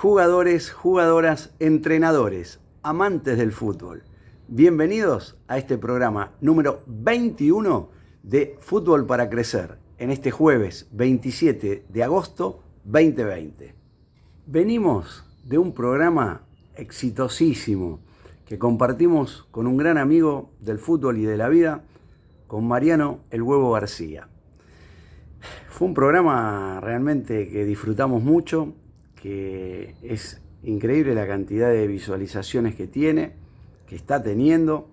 Jugadores, jugadoras, entrenadores, amantes del fútbol. Bienvenidos a este programa número 21 de Fútbol para Crecer, en este jueves 27 de agosto 2020. Venimos de un programa exitosísimo que compartimos con un gran amigo del fútbol y de la vida, con Mariano El Huevo García. Fue un programa realmente que disfrutamos mucho, que es increíble la cantidad de visualizaciones que tiene, que está teniendo,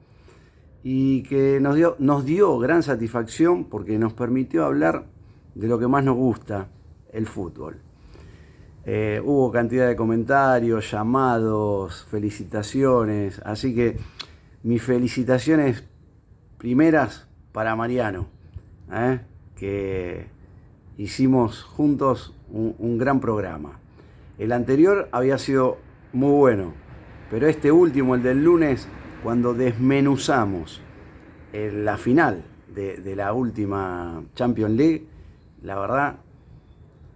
y que nos dio gran satisfacción porque nos permitió hablar de lo que más nos gusta, el fútbol. Hubo cantidad de comentarios, llamados, felicitaciones, así que mis felicitaciones primeras para Mariano, que hicimos juntos un gran programa. El anterior había sido muy bueno, pero este último, el del lunes, cuando desmenuzamos la final de la última Champions League, la verdad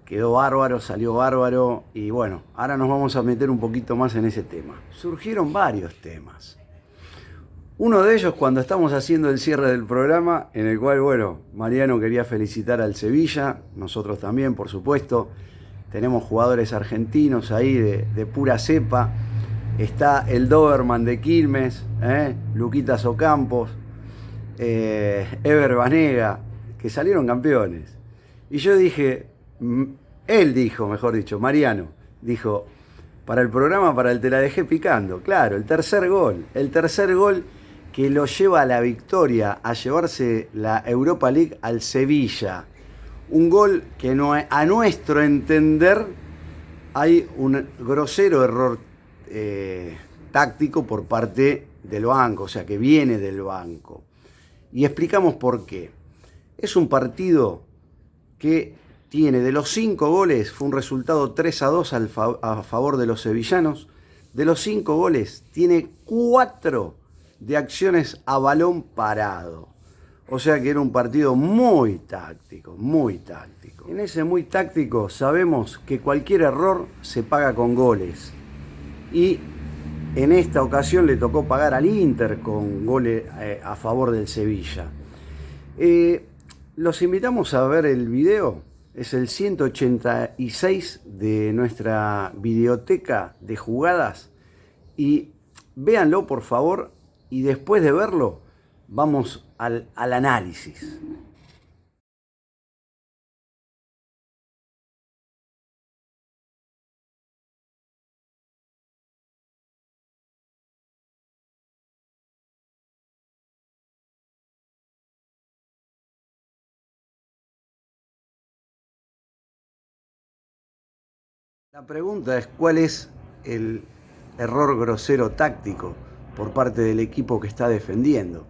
quedó bárbaro, salió bárbaro, y bueno, ahora nos vamos a meter un poquito más en ese tema. Surgieron varios temas. Uno de ellos cuando estamos haciendo el cierre del programa, en el cual, bueno, Mariano quería felicitar al Sevilla, nosotros también, por supuesto. Tenemos jugadores argentinos ahí de pura cepa. Está el Doberman de Quilmes, Luquitas Ocampos, Ever Banega, que salieron campeones. Y yo dije, él dijo, mejor dicho, Mariano, dijo, para el programa, para el Te la dejé picando. Claro, el tercer gol que lo lleva a la victoria, a llevarse la Europa League al Sevilla. Un gol que a nuestro entender hay un grosero error táctico por parte del banco, o sea que viene del banco. Y explicamos por qué. Es un partido que tiene, de los 5 goles, fue un resultado 3-2 a favor de los sevillanos. De los 5 goles, tiene 4 de acciones a balón parado. O sea que era un partido muy táctico, muy táctico. En ese muy táctico sabemos que cualquier error se paga con goles. Y en esta ocasión le tocó pagar al Inter con goles a favor del Sevilla. Los invitamos a ver el video. Es el 186 de nuestra videoteca de jugadas. Y véanlo, por favor, y después de verlo, vamos al análisis. La pregunta es, ¿cuál es el error grosero táctico por parte del equipo que está defendiendo?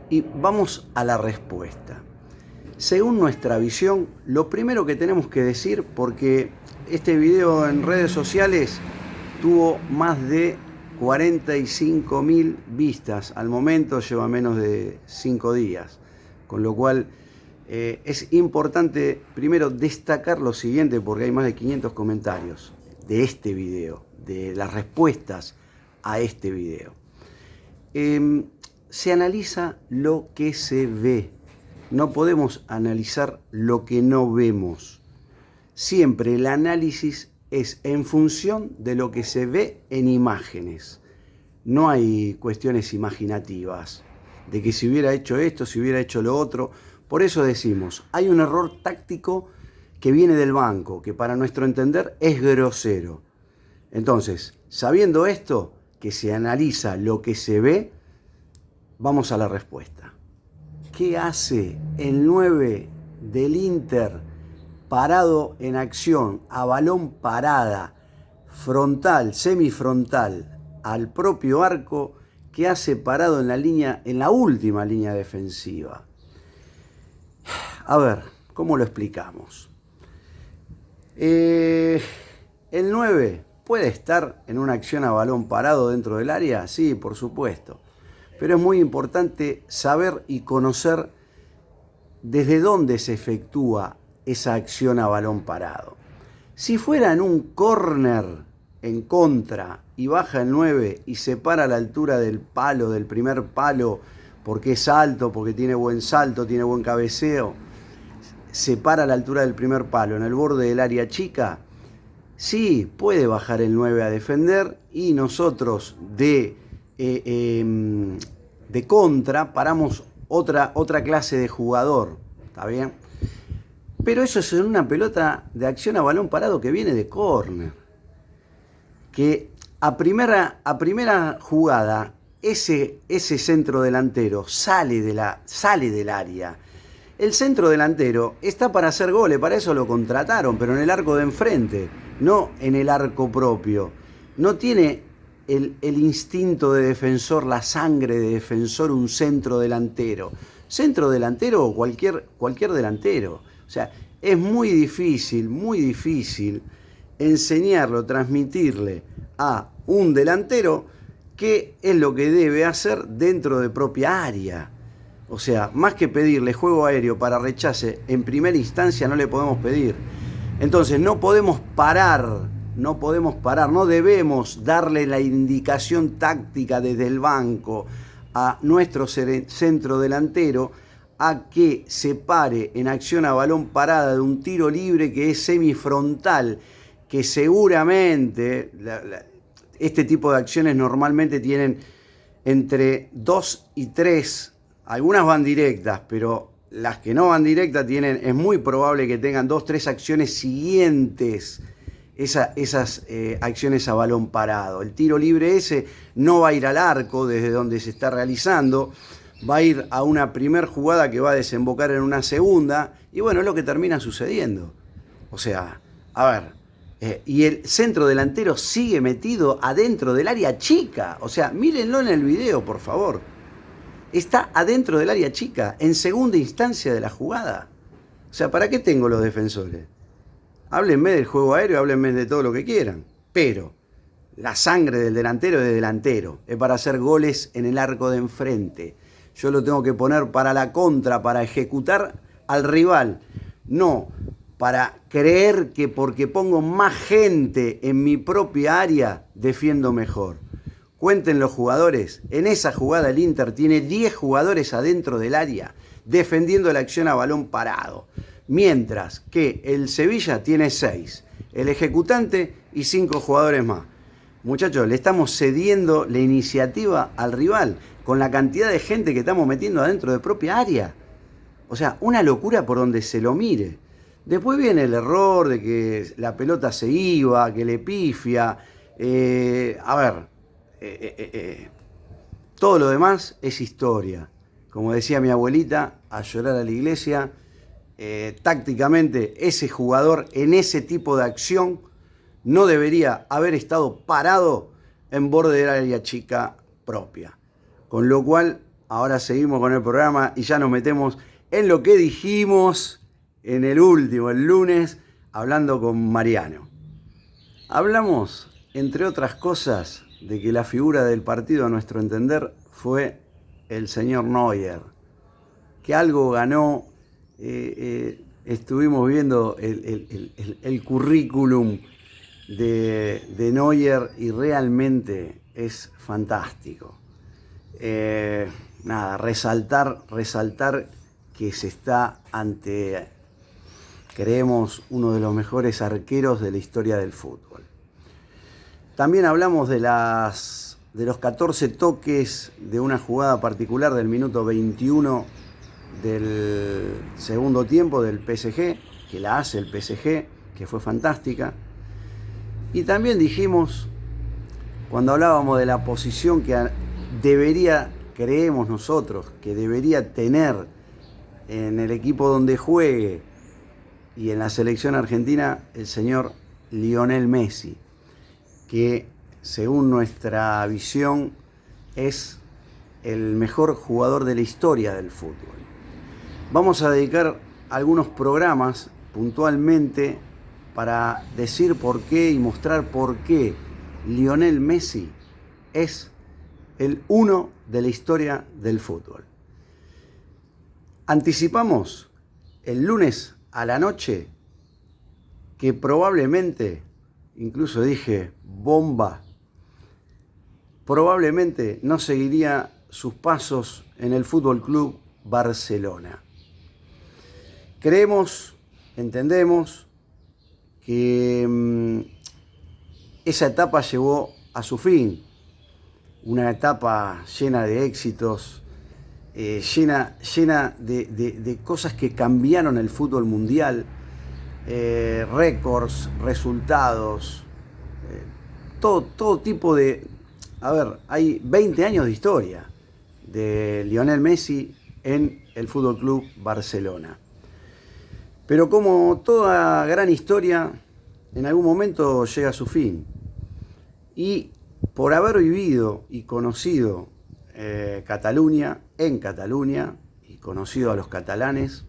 Y vamos a la respuesta. Según nuestra visión, lo primero que tenemos que decir, porque este video en redes sociales tuvo más de 45.000 vistas, al momento lleva menos de 5 días, con lo cual es importante primero destacar lo siguiente, porque hay más de 500 comentarios de este video, de las respuestas a este video. Se analiza lo que se ve. No podemos analizar lo que no vemos. Siempre el análisis es en función de lo que se ve en imágenes. No hay cuestiones imaginativas de que si hubiera hecho esto, si hubiera hecho lo otro. Por eso decimos, hay un error táctico que viene del banco, que para nuestro entender es grosero. Entonces, sabiendo esto, que se analiza lo que se ve, vamos a la respuesta. ¿Qué hace el 9 del Inter parado en acción, a balón parada, frontal, semifrontal, al propio arco? ¿Qué hace parado en la última línea defensiva? A ver, ¿cómo lo explicamos? ¿El 9 puede estar en una acción a balón parado dentro del área? Sí, por supuesto. Pero es muy importante saber y conocer desde dónde se efectúa esa acción a balón parado. Si fuera en un córner en contra y baja el 9 y se para a la altura del palo, del primer palo, porque es alto, porque tiene buen salto, tiene buen cabeceo, se para a la altura del primer palo en el borde del área chica, sí, puede bajar el 9 a defender y nosotros de contra paramos otra clase de jugador, ¿está bien? Pero eso es en una pelota de acción a balón parado que viene de córner. Que a primera jugada ese centro delantero sale del área. El centro delantero está para hacer goles, para eso lo contrataron, pero en el arco de enfrente, no en el arco propio. No tiene el instinto de defensor, la sangre de defensor, un centro delantero. Centro delantero o cualquier delantero. O sea, es muy difícil enseñarlo, transmitirle a un delantero qué es lo que debe hacer dentro de propia área. O sea, más que pedirle juego aéreo para rechace, en primera instancia no le podemos pedir. Entonces no podemos parar, no debemos darle la indicación táctica desde el banco a nuestro centro delantero a que se pare en acción a balón parada de un tiro libre que es semifrontal, que seguramente este tipo de acciones normalmente tienen entre 2 y 3, algunas van directas, pero las que no van directas es muy probable que tengan 2, 3 acciones siguientes, esas acciones a balón parado. El tiro libre ese no va a ir al arco desde donde se está realizando, va a ir a una primer jugada que va a desembocar en una segunda, y bueno, es lo que termina sucediendo. O sea, a ver, y el centro delantero sigue metido adentro del área chica. O sea, mírenlo en el video, por favor. Está adentro del área chica, en segunda instancia de la jugada. O sea, ¿para qué tengo los defensores? Háblenme del juego aéreo, háblenme de todo lo que quieran. Pero la sangre del delantero es de delantero. Es para hacer goles en el arco de enfrente. Yo lo tengo que poner para la contra, para ejecutar al rival. No para creer que porque pongo más gente en mi propia área, defiendo mejor. Cuenten los jugadores. En esa jugada el Inter tiene 10 jugadores adentro del área, defendiendo la acción a balón parado. Mientras que el Sevilla tiene 6. El ejecutante y 5 jugadores más. Muchachos, le estamos cediendo la iniciativa al rival con la cantidad de gente que estamos metiendo adentro de propia área. O sea, una locura por donde se lo mire. Después viene el error de que la pelota se iba, que le pifia. Todo lo demás es historia. Como decía mi abuelita, a llorar a la iglesia. Tácticamente, ese jugador en ese tipo de acción no debería haber estado parado en borde del área chica propia. Con lo cual, ahora seguimos con el programa y ya nos metemos en lo que dijimos en el lunes, hablando con Mariano. Hablamos, entre otras cosas, de que la figura del partido, a nuestro entender, fue el señor Neuer, que algo ganó. Estuvimos viendo el currículum de Neuer y realmente es fantástico. Resaltar que se está ante, creemos, uno de los mejores arqueros de la historia del fútbol. También hablamos de los 14 toques de una jugada particular del minuto 21 del segundo tiempo del PSG, que la hace el PSG, que fue fantástica. Y también dijimos, cuando hablábamos de la posición que creemos nosotros, que debería tener en el equipo donde juegue y en la selección argentina, el señor Lionel Messi, que según nuestra visión es el mejor jugador de la historia del fútbol. Vamos a dedicar algunos programas puntualmente para decir por qué y mostrar por qué Lionel Messi es el uno de la historia del fútbol. Anticipamos el lunes a la noche que probablemente, incluso dije, bomba, probablemente no seguiría sus pasos en el Fútbol Club Barcelona. Entendemos que esa etapa llegó a su fin, una etapa llena de éxitos, llena de cosas que cambiaron el fútbol mundial, récords, resultados, todo tipo de... A ver, hay 20 años de historia de Lionel Messi en el Fútbol Club Barcelona. Pero como toda gran historia, en algún momento llega a su fin. Y por haber vivido y conocido Cataluña, y conocido a los catalanes,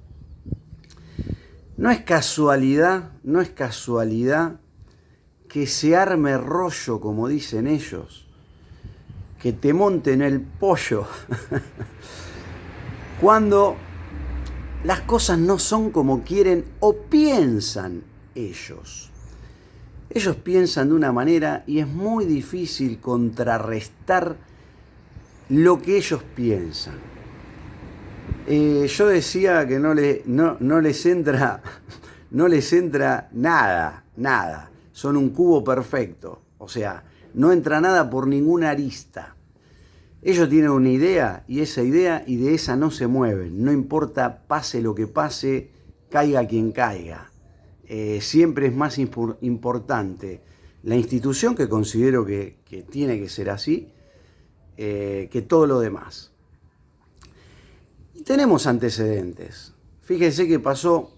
no es casualidad que se arme rollo, como dicen ellos, que te monten el pollo cuando las cosas no son como quieren o piensan ellos. Ellos piensan de una manera y es muy difícil contrarrestar lo que ellos piensan. Yo decía que no les entra nada. Son un cubo perfecto. O sea, no entra nada por ninguna arista. Ellos tienen una idea y de esa no se mueven. No importa, pase lo que pase, caiga quien caiga. Siempre es más importante la institución, que considero que tiene que ser así, que todo lo demás. Y tenemos antecedentes. Fíjense que pasó,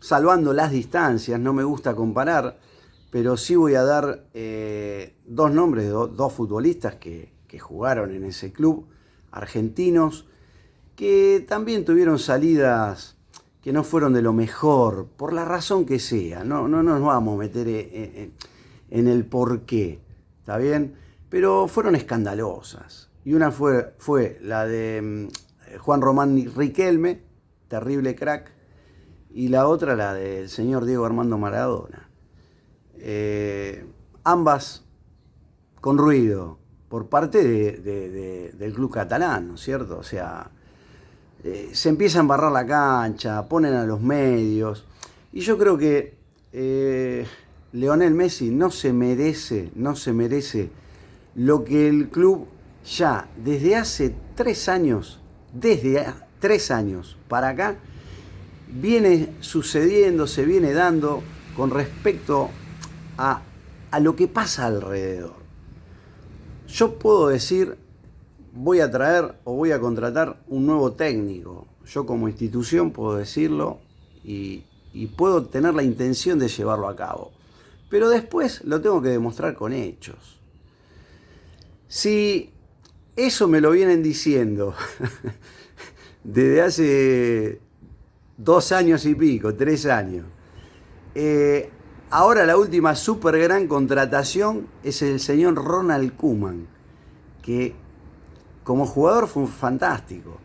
salvando las distancias, no me gusta comparar, pero sí voy a dar dos nombres de dos futbolistas que jugaron en ese club, argentinos, que también tuvieron salidas que no fueron de lo mejor, por la razón que sea. No nos vamos a meter en el porqué, ¿está bien? Pero fueron escandalosas. Y una fue la de Juan Román Riquelme, terrible crack, y la otra la del señor Diego Armando Maradona. Ambas con ruido por parte del club catalán, ¿no es cierto? O sea, se empieza a embarrar la cancha, ponen a los medios, y yo creo que Lionel Messi no se merece lo que el club ya desde hace 3 años, para acá, viene sucediendo, se viene dando con respecto a lo que pasa alrededor. Yo puedo decir, voy a traer o voy a contratar un nuevo técnico. Yo como institución puedo decirlo y puedo tener la intención de llevarlo a cabo. Pero después lo tengo que demostrar con hechos. Si eso me lo vienen diciendo desde hace 2 años y pico, 3 años, ahora la última super gran contratación es el señor Ronald Koeman, que como jugador fue fantástico,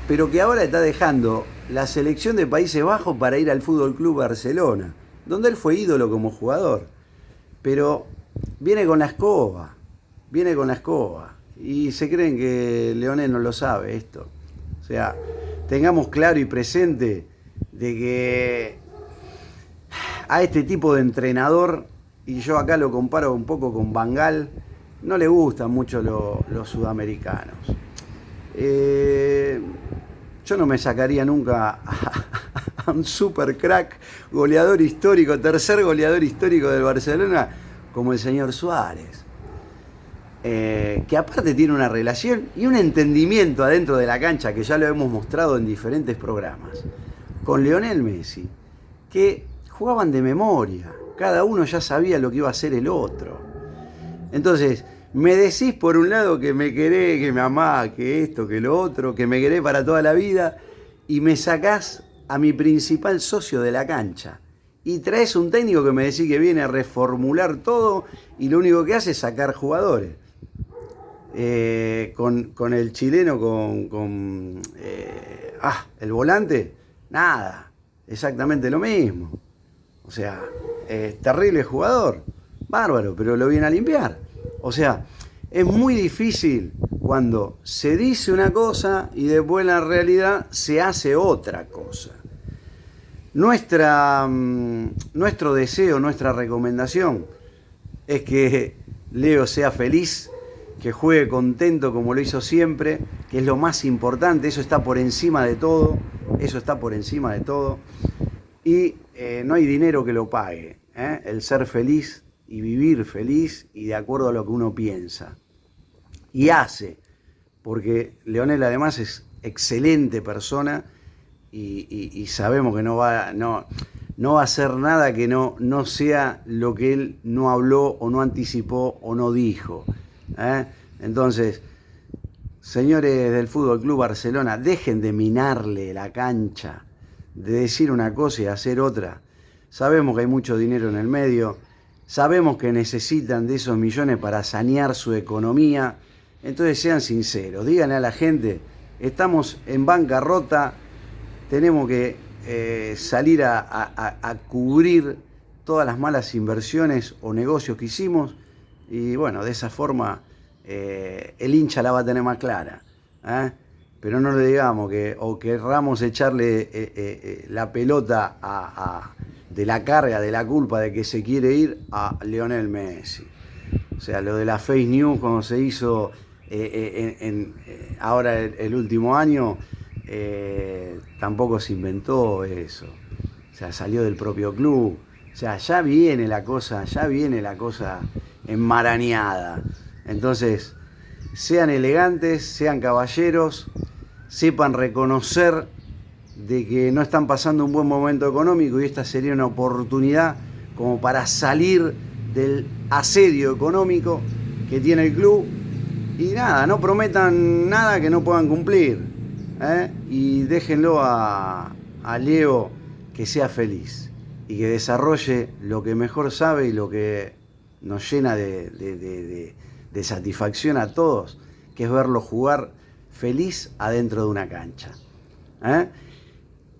pero que ahora está dejando la selección de Países Bajos para ir al Fútbol Club Barcelona, donde él fue ídolo como jugador. Pero viene con la escoba, y se creen que Lionel no lo sabe esto. O sea, tengamos claro y presente de que a este tipo de entrenador, y yo acá lo comparo un poco con Van Gaal, no le gustan mucho los sudamericanos. Yo no me sacaría nunca a un super crack, goleador histórico, tercer goleador histórico del Barcelona, como el señor Suárez. Que aparte tiene una relación y un entendimiento adentro de la cancha, que ya lo hemos mostrado en diferentes programas, con Lionel Messi, que jugaban de memoria, cada uno ya sabía lo que iba a hacer el otro. Entonces, me decís por un lado que me querés, que me amás, que esto, que lo otro, que me querés para toda la vida, y me sacás a mi principal socio de la cancha. Y traes un técnico que me decís que viene a reformular todo y lo único que hace es sacar jugadores. Con el chileno, el volante, nada, exactamente lo mismo. O sea, terrible jugador, bárbaro, pero lo viene a limpiar. O sea, es muy difícil cuando se dice una cosa y después en la realidad se hace otra cosa. Nuestro deseo, nuestra recomendación es que Leo sea feliz, que juegue contento como lo hizo siempre, que es lo más importante, eso está por encima de todo, y no hay dinero que lo pague, el ser feliz y vivir feliz y de acuerdo a lo que uno piensa y hace, porque Leonel además es excelente persona y sabemos que no va a hacer nada que no sea lo que él no habló o no anticipó o no dijo. Entonces, señores del Fútbol Club Barcelona, dejen de minarle la cancha, de decir una cosa y hacer otra. Sabemos que hay mucho dinero en el medio, sabemos que necesitan de esos millones para sanear su economía. Entonces sean sinceros, díganle a la gente, estamos en bancarrota, tenemos que salir a cubrir todas las malas inversiones o negocios que hicimos y bueno, de esa forma el hincha la va a tener más clara. Pero no le digamos que o querramos echarle la pelota de la carga, de la culpa de que se quiere ir a Lionel Messi. O sea, lo de la fake news cuando se hizo ahora el último año, tampoco se inventó eso. O sea, salió del propio club. O sea, ya viene la cosa enmarañada. Entonces, sean elegantes, sean caballeros, sepan reconocer de que no están pasando un buen momento económico y esta sería una oportunidad como para salir del asedio económico que tiene el club y nada, no prometan nada que no puedan cumplir, y déjenlo a Leo que sea feliz y que desarrolle lo que mejor sabe y lo que nos llena de satisfacción a todos, que es verlo jugar feliz adentro de una cancha.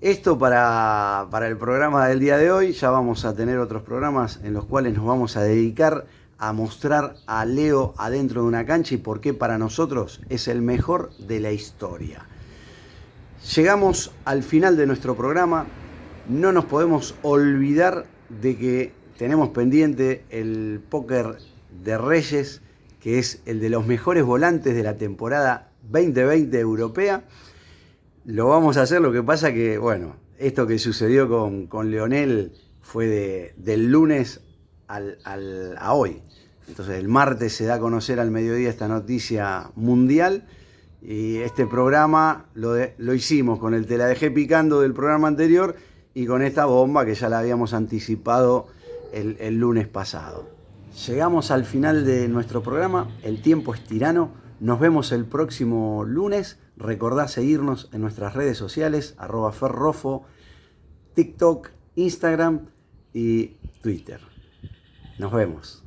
Esto para el programa del día de hoy. Ya vamos a tener otros programas en los cuales nos vamos a dedicar a mostrar a Leo adentro de una cancha y por qué para nosotros es el mejor de la historia. Llegamos al final de nuestro programa. No nos podemos olvidar de que tenemos pendiente el póker de Reyes, que es el de los mejores volantes de la temporada 2020 europea. Lo vamos a hacer, lo que pasa que, bueno, esto que sucedió con Leonel fue del lunes a hoy. Entonces el martes se da a conocer al mediodía esta noticia mundial y este programa lo hicimos con el Te la dejé picando del programa anterior y con esta bomba que ya la habíamos anticipado el lunes pasado. Llegamos al final de nuestro programa, el tiempo es tirano, nos vemos el próximo lunes. Recordá seguirnos en nuestras redes sociales, @ferrofo, TikTok, Instagram y Twitter. Nos vemos.